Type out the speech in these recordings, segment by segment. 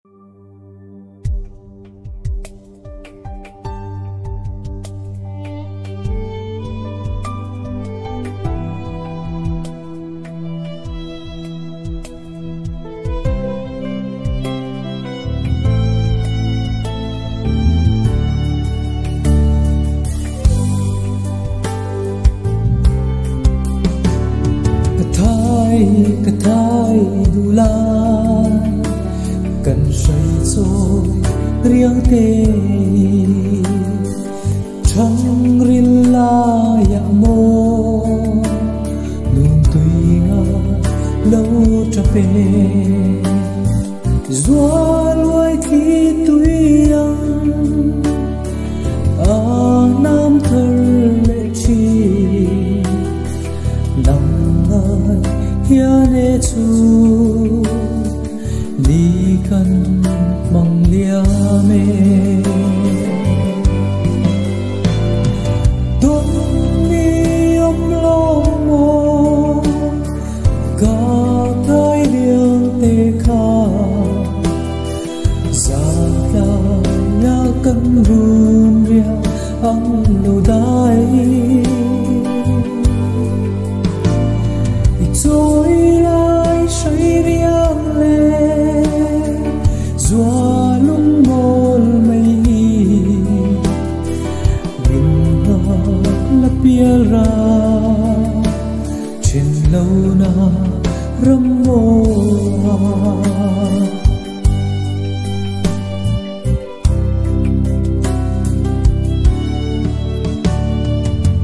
Cái thái đủ lan cần say rồi riêng tê trong rin la ya mô luôn tùy ngã lâu cho về doa luai khi tùy ăn nam thơ lệ chi hiane chu ni kan mang lia me don ni om lo mo ka thai liang te kha za la ya kan run ria ang lo dai rồi lại say riêng lên gió lung môn mây mình là bia ra trên lâu na râm mô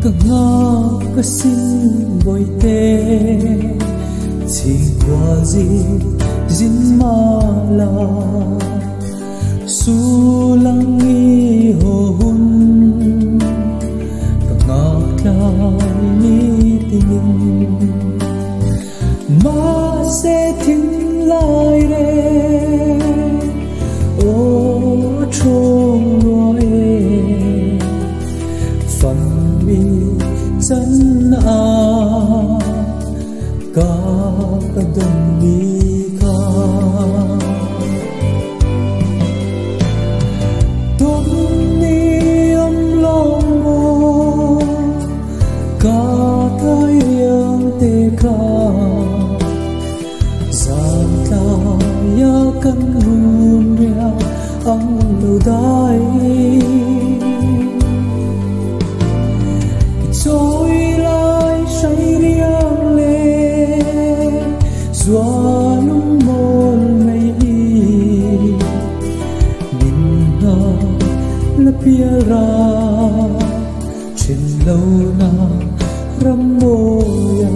cả ngõ cả xin bồi tê chỉ qua gì dính mà là su lăng nghi hồ hun cả ngọt lại ni tình mà sẽ thinh lại đây ô trông nói phần mi chân ka kadam ni ka tum ni om lo mo ka thai riêng te ka zan ta ya kan hun ria ang lo dai trôi lại say riêng gió lung môn mây mình là bia ra trên lâu na râm mô ya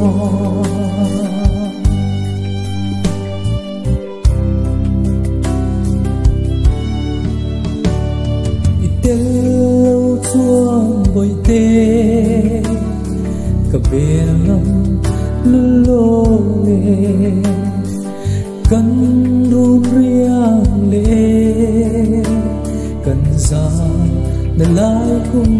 ite lâu chuông bồi tê cả bên ngắm lô lê cần run riêng lê cần ra để lại thung